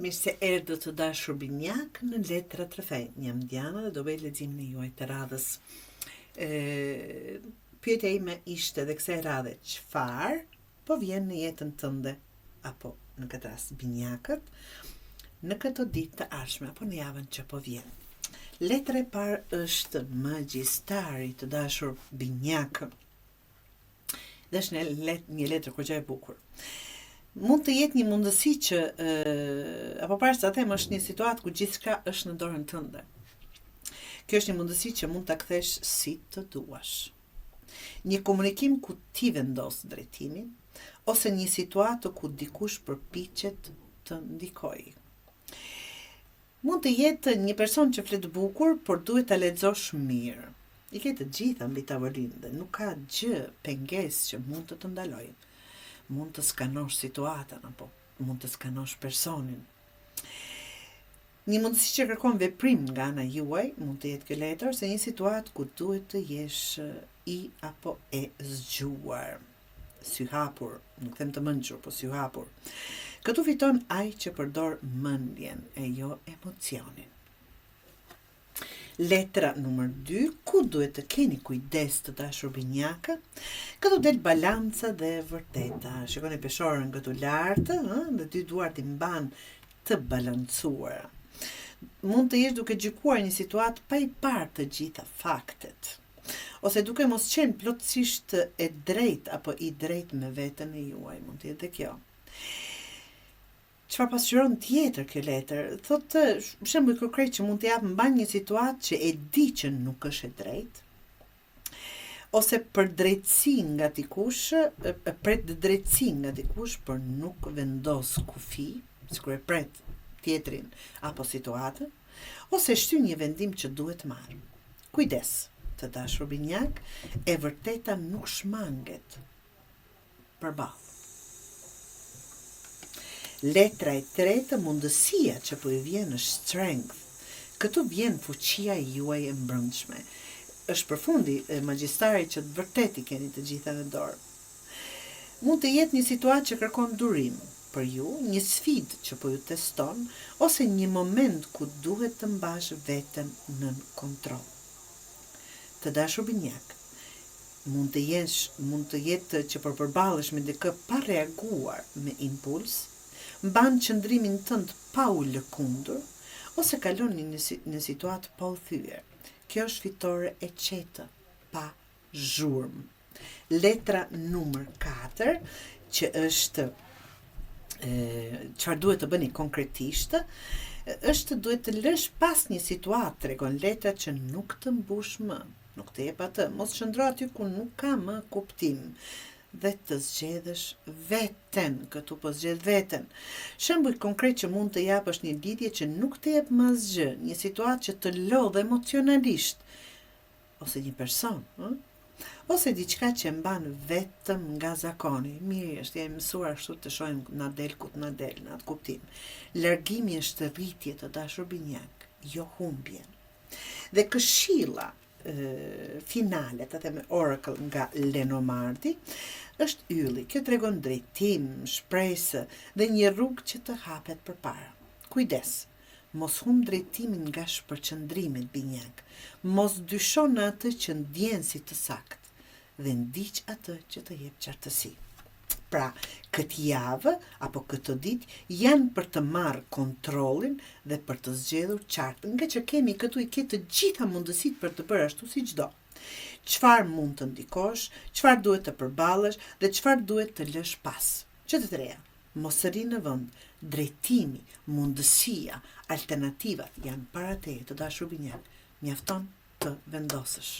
Mirë se erdhët të dashur binjak në Letra të Rrethej. Jam Diana dhe do bëj leximin e juaj të radhës. Pyetja ime ishte dhe kësaj radhe, çfarë po vjen në jetën tënde, apo në këtë rast binjakët, në këto ditë të ardhshme apo në javën që po vjen. Letra e parë është Magjistari, të dashur binjak. Dhe është një letër goxha e bukur. Mund të jetë një mundësi që, apo para se ta them, është një situatë ku gjithçka është në dorën tënde. Kjo është një mundësi që mund ta kthesh si të duash. Një komunikim ku ti vendos drejtimin, ose një situatë ku dikush përpiqet të ndikojë. Mund të jetë një person që flet bukur, por duhet ta lexosh mirë. I ke të gjitha mbi tavolinë dhe nuk ka gjë pengesë që mund të të ndalojë. Mund të skanosh situatën, apo mund të skanosh personin. Një mundësi që kërkon veprim nga ana juaj, mund të jetë kjo letër, ose një situatë ku duhet të jesh i apo e zgjuar. Sy hapur, nuk them të mençur, po sy hapur. Këtu fiton ai që përdor mendjen e jo emocionin. Letra numër 2, ku duhet të keni kujdes të dashur binjaka? Këtu del balanca dhe vërteta. Shikoni peshorën këtu lartë, dhe dy duart i mban të balancuara. Mund të jesh duke gjykuar një situatë pa i parë të gjitha faktet, ose duke mos qenë plotësisht e drejtë apo i drejtë me veten e juaj, mund të jetë kjo. Çfarë pasqyron tjetër kjo letër? Thotë, për shembull, konkret që mund të jap mban një situatë që e di që nuk është e drejtë, ose për drejtësi nga dikush, pret drejtësi nga dikush, por nuk vendos kufi, sikur e pret tjetrin apo situatën, ose shtyn një vendim që duhet marrë. Kujdes, të dashur binjak, e vërteta nuk shmanget përballë. Letra e tretë, mundësia që po i vjen është strength. Këtu vjen fuqia juaj e mbrëmshme. Është përfundi e Magjistari që të vërtet i keni të gjitha në dorë. Mund të jetë një situatë që kërkon durim për ju, një sfidë që po ju teston, ose një moment ku duhet të mbash veten nën kontroll. Të dashur binjak, mund të jetë që po përballesh me dikë pa reaguar me impuls, mban qëndrimin tënd pa u lëkundur, ose kalon në situatë pa u thyer. Kjo është fitore e qetë, pa zhurmë. Letra numër 4, që është çfarë duhet të bëni konkretisht, është duhet të lësh pas një situatë, tregon letra, që nuk të mbush më, nuk të jep atë, mos qëndro aty ku nuk ka më kuptim, dhe të zgjedhësh veten, këtu po zgjedh veten. Shembull konkret që mund të jap është një lidhje që nuk të jep më asgjë, një situatë që të lodh emocionalisht, ose një person, ose diçka që mban vetëm nga zakoni. Mirë është, jemi mësuar ashtu të shohim na del ku të na del, në atë kuptim. Largimi është rritje, të dashur binjak, jo humbje. Dhe këshilla finale, të theme Oracle nga Lenormandi, është ylli. Kjo tregon drejtim, shpresë dhe një rrugë që të hapet përpara. Kujdes, mos humb drejtimin nga shpërqendrimet binjak. Mos dyshon në atë që ndjen si të saktë dhe ndiq atë që të jep qartësi. Pra, këtë javë apo këtë ditë janë për të marrë kontrollin dhe për të zgjedhur qartë, nga që kemi këtu i ke të gjitha mundësitë për të bërë ashtu siç do. Çfarë mund të ndikosh, çfarë duhet të përballesh dhe çfarë duhet të lësh pas. Që të treja, mos rri në vend, drejtimi, mundësia, alternativat janë para teje, të dashur binjak. Mjafton të vendosësh.